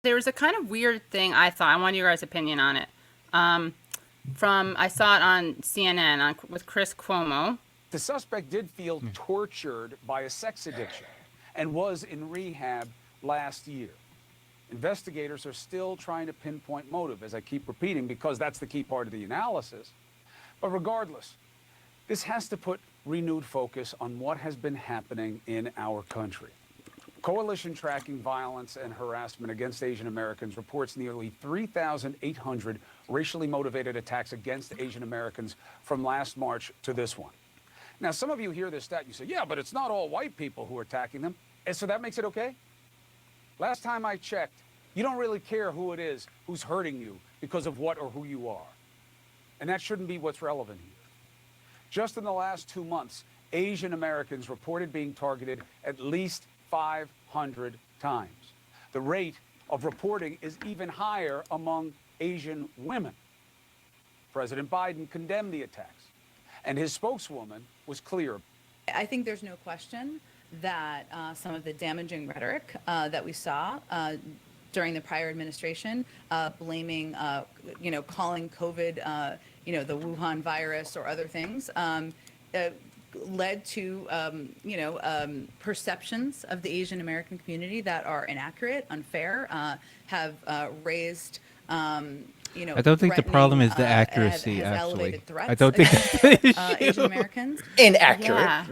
There was a kind of weird thing I thought. I want your guys' opinion on it. I saw it on CNN with Chris Cuomo. The suspect did feel tortured by a sex addiction and was in rehab last year. Investigators are still trying to pinpoint motive, as I keep repeating, because that's the key part of the analysis. But regardless, this has to put renewed focus on what has been happening in our country. Coalition Tracking Violence and Harassment Against Asian Americans reports nearly 3,800 racially motivated attacks against Asian Americans from last March to this one. Now, some of you hear this stat, you say, yeah, but it's not all white people who are attacking them. And so that makes it okay? Last time I checked, you don't really care who it is who's hurting you because of what or who you are. And that shouldn't be what's relevant here. Just in the last 2 months, Asian Americans reported being targeted at least 500 times. The rate of reporting is even higher among Asian women. President Biden condemned the attacks, and his spokeswoman was clear. I think there's no question that some of the damaging rhetoric that we saw during the prior administration, blaming, calling COVID, the Wuhan virus or other things, led to, perceptions of the Asian American community that are inaccurate, unfair, have raised, I don't think the problem is the accuracy, has actually. elevated threats I don't think it's the issue. Asian Americans. Inaccurate.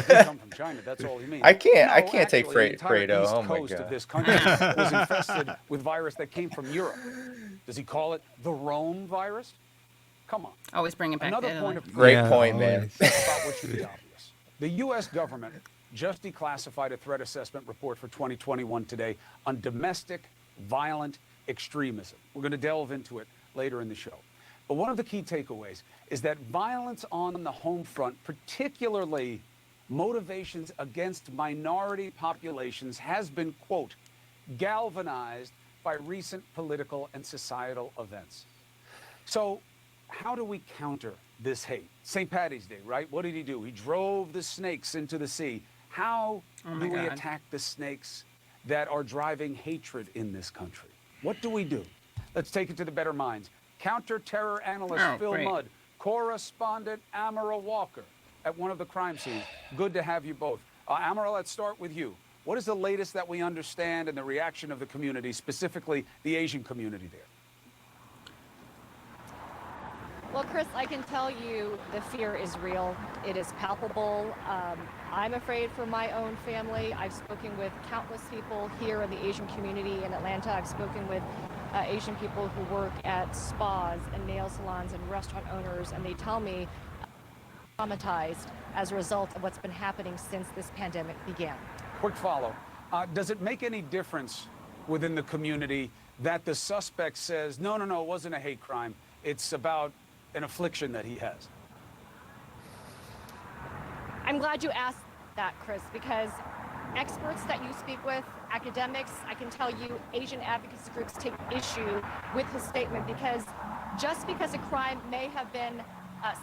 They come from China, that's all he means. I can't No, take actually, the entire Fredo. East Oh my coast of God. this country was infested with virus that came from Europe. Does he call it the Rome virus? Come on. Always bring it back Another to point Italy. of Great Yeah, point, man. always. about what should be obvious. The U.S. government just declassified a threat assessment report for 2021 today on domestic violent extremism. We're going to delve into it later in the show. But one of the key takeaways is that violence on the home front, particularly motivations against minority populations, has been, quote, galvanized by recent political and societal events. So how do we counter this hate? St. Paddy's Day, right? What did he do? He drove the snakes into the sea. How do we attack the snakes that are driving hatred in this country? What do we do? Let's take it to the better minds. Counter-terror analyst Phil great. Mudd, correspondent Amara Walker at one of the crime scenes. Good to have you both. Amara, let's start with you. What is the latest that we understand and the reaction of the community, specifically the Asian community there? Well, Chris, I can tell you the fear is real. It is palpable. I'm afraid for my own family. I've spoken with countless people here in the Asian community in Atlanta. I've spoken with Asian people who work at spas and nail salons and restaurant owners, and they tell me traumatized as a result of what's been happening since this pandemic began. Quick follow. Does it make any difference within the community that the suspect says, no, it wasn't a hate crime. It's about an affliction that he has? I'm glad you asked that, Chris, because experts that you speak with, academics, I can tell you Asian advocacy groups take issue with his statement, because just because a crime may have been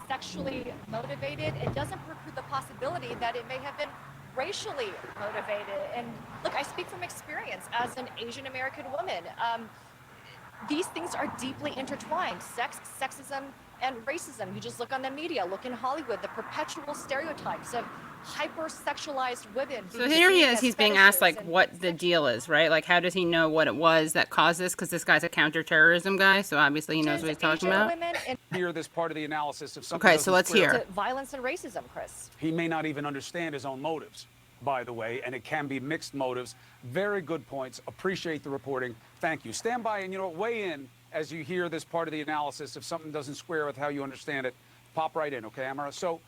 sexually motivated, it doesn't preclude the possibility that it may have been racially motivated. And look, I speak from experience as an Asian American woman. These things are deeply intertwined. Sexism, and racism. You just look on the media, look in Hollywood, the perpetual stereotypes of hyper-sexualized women. So here he is, he's being asked, like, what the deal is, right? Like, how does he know what it was that caused this? Because this guy's a counterterrorism guy, so obviously he knows what he's talking about. Hear this part of the analysis of something. Okay, so let's hear. Violence and racism, Chris. He may not even understand his own motives, by the way, and it can be mixed motives. Very good points. Appreciate the reporting. Thank you. Stand by and, weigh in as you hear this part of the analysis. If something doesn't square with how you understand it, pop right in, okay, Amara? So,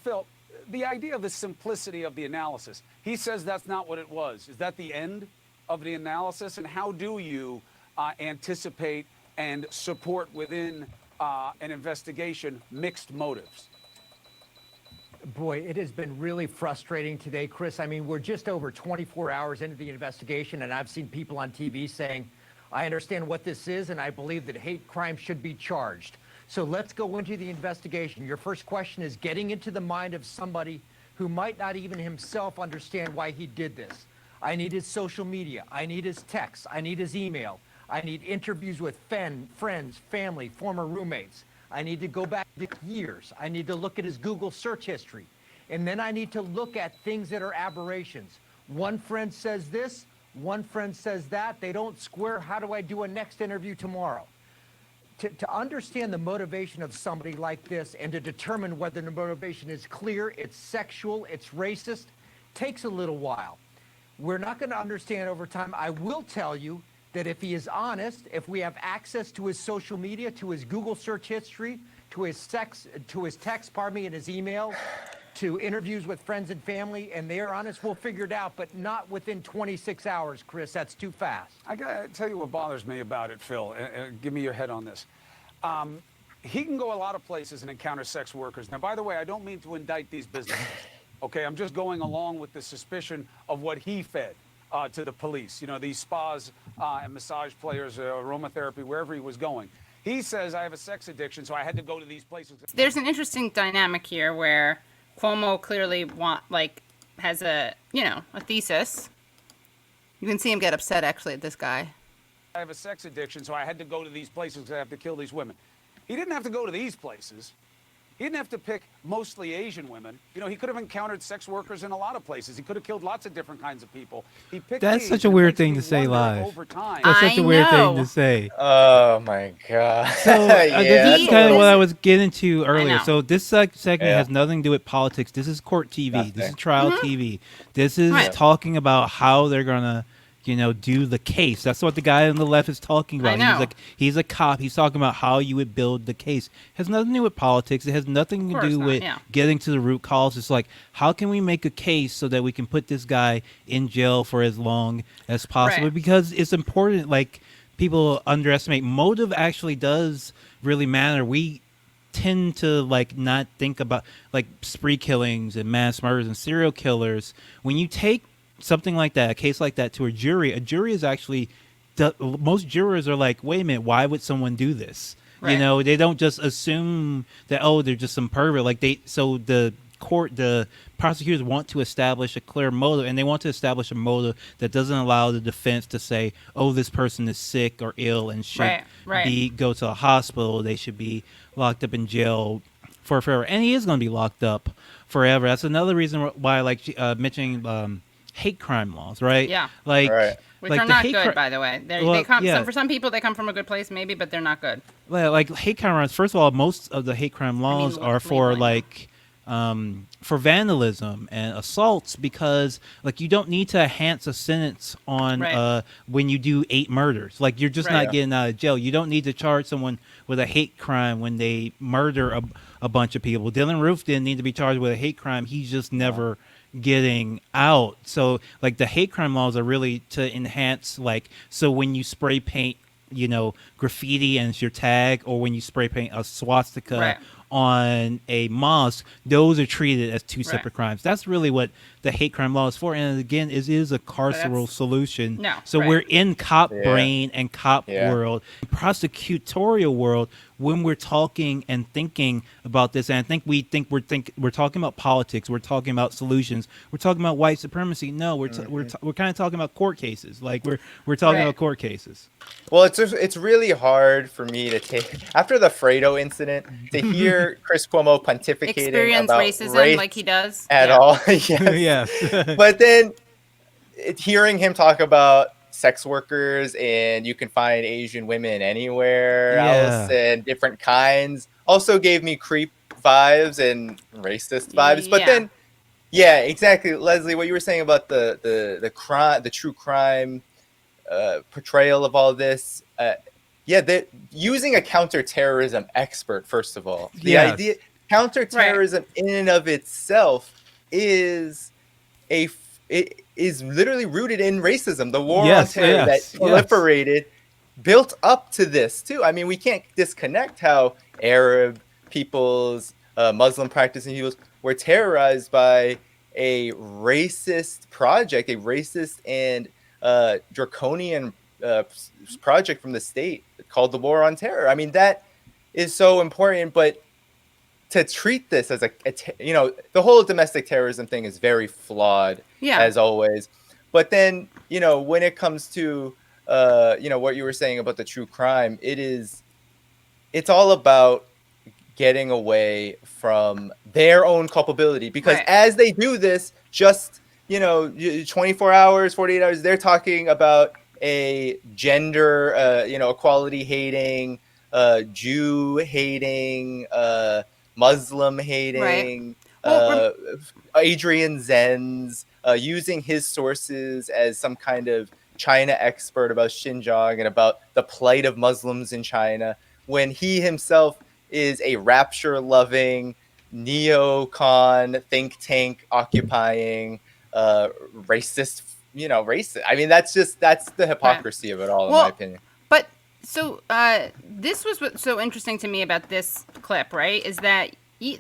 Phil, the idea of the simplicity of the analysis, he says that's not what it was. Is that the end of the analysis? And how do you anticipate and support within an investigation mixed motives? Boy, it has been really frustrating today, Chris. I mean, we're just over 24 hours into the investigation, and I've seen people on TV saying, I understand what this is, and I believe that hate crime should be charged. So let's go into the investigation. Your first question is getting into the mind of somebody who might not even himself understand why he did this. I need his social media. I need his texts. I need his email. I need interviews with friends, family, former roommates. I need to go back years. I need to look at his Google search history. And then I need to look at things that are aberrations. One friend says this, one friend says that. They don't square. How do I do a next interview tomorrow? To understand the motivation of somebody like this and to determine whether the motivation is clear, it's sexual, it's racist, takes a little while. We're not going to understand over time. I will tell you that if he is honest, if we have access to his social media, to his Google search history, to his text, and his email, to interviews with friends and family, and they are honest, we'll figure it out, but not within 26 hours, Chris. That's too fast. I got to tell you what bothers me about it, Phil. Give me your head on this. He can go a lot of places and encounter sex workers. Now, by the way, I don't mean to indict these businesses. Okay, I'm just going along with the suspicion of what he fed to the police. You know, these spas and massage players, aromatherapy, wherever he was going. He says, I have a sex addiction, so I had to go to these places. There's an interesting dynamic here where Cuomo clearly has a thesis. You can see him get upset actually at this guy. I have a sex addiction, so I had to go to these places because I have to kill these women. He didn't have to go to these places. He didn't have to pick mostly Asian women. You know, he could have encountered sex workers in a lot of places. He could have killed lots of different kinds of people. He picked That's these, such a and it weird makes thing me to say wonder live. over time. That's such a weird thing to say. Oh my god. So Yeah, this is kind of what I is- was getting to earlier. know. So this segment Yeah. has nothing to do with politics. This is court TV. This is Nothing. trial TV. This is Right. talking about how they're gonna, do the case. That's what the guy on the left is talking about. I know. He's a cop. He's talking about how you would build the case. It has nothing to do with politics. It has nothing to Of course do not, with yeah. getting to the root cause. It's like, how can we make a case so that we can put this guy in jail for as long as possible? Right. Because it's important. Like, people underestimate motive actually does really matter. We tend to not think about spree killings and mass murders and serial killers. When you take something like that, a case like that, to a jury is actually, most jurors are like, wait a minute, why would someone do this? Right. They don't just assume that, they're just some pervert. So the prosecutors want to establish a clear motive, and they want to establish a motive that doesn't allow the defense to say, this person is sick or ill and should Right. go to a hospital. They should be locked up in jail for forever. And he is going to be locked up forever. That's another reason why I like mentioning hate crime laws, right? Yeah. Right. Which like are the not hate good, cri- by the way. Well, They come. yeah. For some people, they come from a good place, maybe, but they're not good. Well, hate crime laws. First of all, most of the hate crime laws are for for vandalism and assaults, because you don't need to enhance a sentence on Right. when you do 8 murders. You're just Right. not getting out of jail. You don't need to charge someone with a hate crime when they murder a bunch of people. Dylan Roof didn't need to be charged with a hate crime. He's just never getting out. So the hate crime laws are really to enhance, so when you spray paint graffiti and it's your tag, or when you spray paint a swastika Right. on a mosque, those are treated as 2 Right. separate crimes. That's really what the hate crime law is for. And again, it is a carceral solution. No, So right. we're in cop Yeah. brain and cop Yeah. world, prosecutorial world, when we're talking and thinking about this. And I think we're talking about politics. We're talking about solutions. We're talking about white supremacy. No, we're kind of talking about court cases. We're talking Right. about court cases. Well, it's really hard for me to take after the Fredo incident to hear Chris Cuomo pontificating Experience about racism race like he does. at Yeah. all. Yes. Yes. But then hearing him talk about sex workers and you can find Asian women anywhere else and different kinds also gave me creep vibes and racist vibes. But Yeah. then, yeah, exactly, Leslie, what you were saying about the crime, the true crime portrayal of all this. They're using a counterterrorism expert, first of all. The Yes. idea counterterrorism in and of itself is it is literally rooted in racism. The war on terror that proliferated built up to this too. I mean, we can't disconnect how Arab peoples, Muslim practicing peoples were terrorized by a racist project, a racist and draconian project from the state called the War on Terror. I mean, that is so important, but to treat this as the whole domestic terrorism thing is very flawed, Yeah. as always. But then, when it comes to, what you were saying about the true crime, it's all about getting away from their own culpability, because as they do this, just 24 hours, 48 hours, they're talking about a gender, equality hating, Jew hating, Muslim hating, Adrian Zenz, using his sources as some kind of China expert about Xinjiang and about the plight of Muslims in China, when he himself is a rapture-loving, neocon, think tank occupying, racist, racist. I mean, that's the hypocrisy of it all, in my opinion. But so this was what's so interesting to me about this clip, right? Is that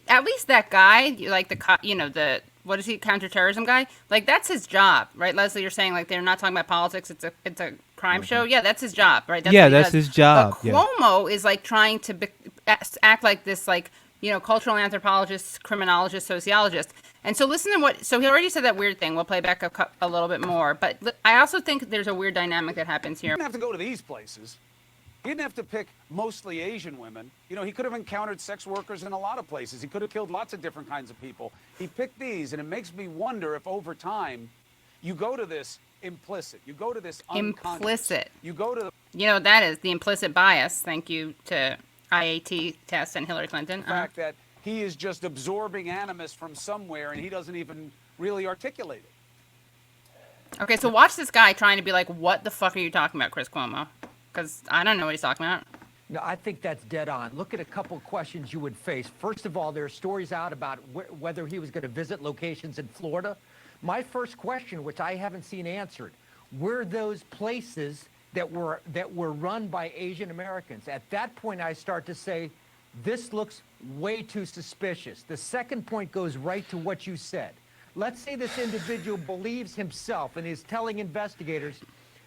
at least that guy, like the what is he, counterterrorism guy? Like, that's his job, right? Leslie, you're saying like they're not talking about politics. It's a crime show. Yeah, that's his job, right? That's his job. But Cuomo is like trying to act like this, like, cultural anthropologist, criminologist, sociologist. And so listen to so he already said that weird thing. We'll play back a little bit more. But I also think there's a weird dynamic that happens here. He didn't have to go to these places. He didn't have to pick mostly Asian women. He could have encountered sex workers in a lot of places. He could have killed lots of different kinds of people. He picked these, and it makes me wonder if over time you go to this implicit. You go to this unconscious. Implicit. You go to that is the implicit bias. Thank you to IAT test and Hillary Clinton. The fact that he is just absorbing animus from somewhere and he doesn't even really articulate it. Okay, so watch this guy trying to be like, what the fuck are you talking about, Chris Cuomo? Because I don't know what he's talking about. No, I think that's dead on. Look at a couple questions you would face. First of all, there are stories out about whether he was going to visit locations in Florida. My first question, which I haven't seen answered, were those places that were run by Asian Americans? At that point, I start to say, this looks way too suspicious. The second point goes right to what you said. Let's say this individual believes himself and is telling investigators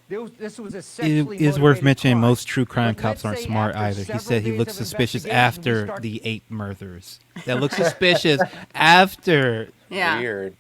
this was a sexually It is worth mentioning crime. most true crime cops aren't smart either. He said he looked suspicious after the 8 murders. That looks suspicious after. Yeah. Weird.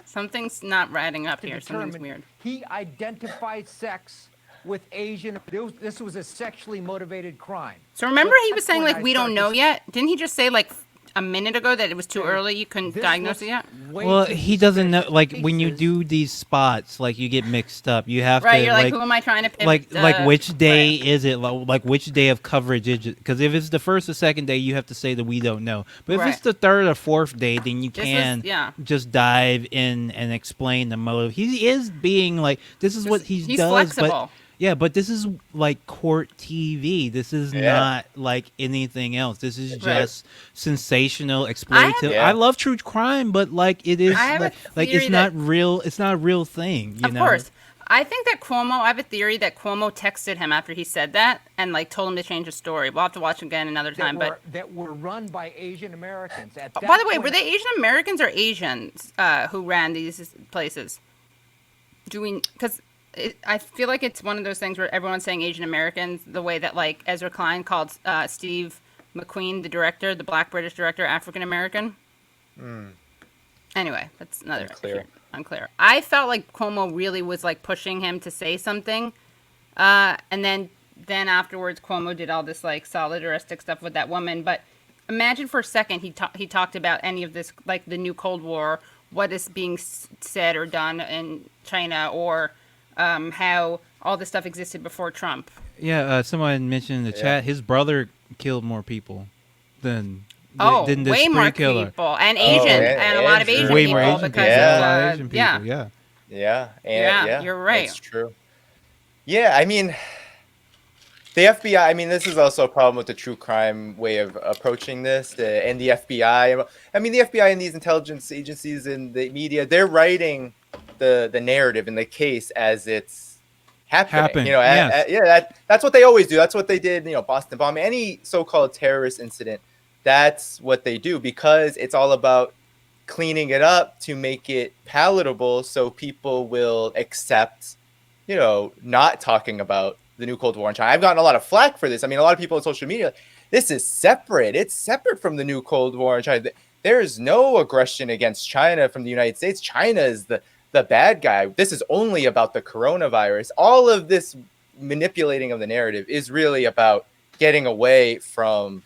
Something's not adding up here. Something's weird. He identified sex with Asian. This was a sexually motivated crime. So remember he was saying, like, we don't know yet? Didn't he just say, like, a minute ago that it was too early, you couldn't diagnose it yet? Well, he doesn't know. Like, when you do these spots, like, you get mixed up. You have to, you're like, who am I trying to pick? Like which day is it? Like, which day of coverage is it? Because if it's the first or second day, you have to say that we don't know. But if it's the third or fourth day, then you can just dive in and explain the motive. He is being like, this is what he does. Flexible. But yeah, but this is like court TV. This is not like anything else. This is just sensational, exploitative. I love true crime, but like it is like it's not real. It's not a real thing. You know? Of course. I think that I have a theory that Cuomo texted him after he said that and like told him to change the story. We'll have to watch again another time. That were run by Asian Americans. By the way, were they Asian Americans or Asians who ran these places? Because I feel like it's one of those things where everyone's saying Asian Americans, the way that like Ezra Klein called Steve McQueen, the director, the Black British director, African American. Anyway, that's another unclear. I felt like Cuomo really was like pushing him to say something, and then afterwards Cuomo did all this like solidaristic stuff with that woman. But imagine for a second he talked about any of this, like the new Cold War, what is being said or done in China, or how all this stuff existed before Trump. Yeah, someone mentioned in the chat his brother killed more people than this way more killer. people and Asian and a lot of Asian way people more Asian because Asian people. Yeah, you're right. That's true. Yeah, I mean, the FBI. I mean, this is also a problem with the true crime way of approaching this, and the FBI. I mean, the FBI and these intelligence agencies and the media, they're writing the narrative in the case as it's happening. You know, that's what they always do. That's what they did. You know, Boston bombing, any so-called terrorist incident. That's what they do because it's all about cleaning it up to make it palatable, so people will accept, you know, not talking about the new Cold War in China. I've gotten a lot of flack for this. I mean, a lot of people on social media, this is separate. It's separate from the new Cold War in China. There is no aggression against China from the United States. China is the the bad guy. This is only about the coronavirus. All of this manipulating of the narrative is really about getting away from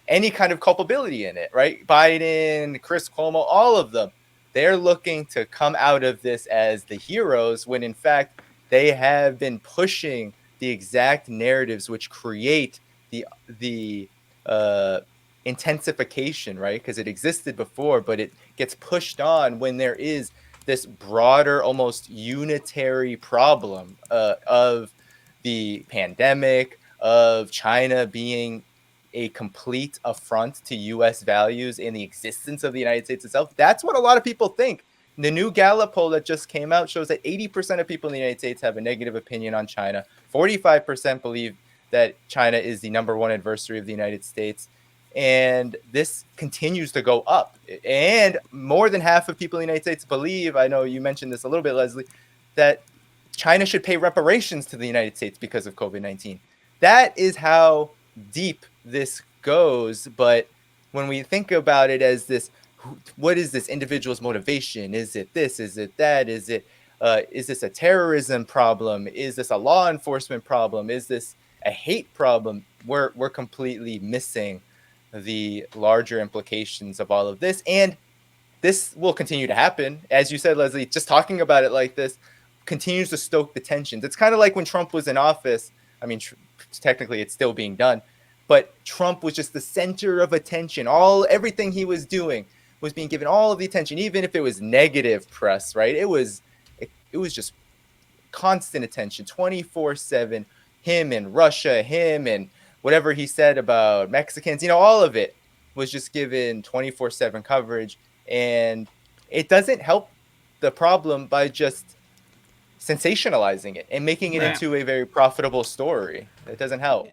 any kind of culpability in it, right? Biden, Chris Cuomo, all of them, they're looking to come out of this as the heroes when in fact they have been pushing the exact narratives which create the intensification, right? Because it existed before, but it gets pushed on when there is this broader, almost unitary problem of the pandemic, of China being a complete affront to U.S. values and the existence of the United States itself. That's what a lot of people think. The new Gallup poll that just came out shows that 80% of people in the United States have a negative opinion on China. 45% believe that China is the number one adversary of the United States. And this continues to go up. And more than half of people in the United States believe, I know you mentioned this a little bit, Leslie, that China should pay reparations to the United States because of COVID-19. That is how deep this goes. But when we think about it as this, what is this individual's motivation? Is it this? Is it that? Is this a terrorism problem? Is this a law enforcement problem? Is this a hate problem? We're completely missing the larger implications of all of this. And this will continue to happen. As you said, Leslie, just talking about it like this continues to stoke the tensions. It's kind of like when Trump was in office. I mean, technically it's still being done, but Trump was just the center of attention. Everything he was doing was being given all of the attention, even if it was negative press, right? It was just constant attention, 24/7, him and Russia, him and whatever he said about Mexicans, all of it was just given 24/7 coverage. And it doesn't help the problem by just sensationalizing it and making it into a very profitable story. It doesn't help.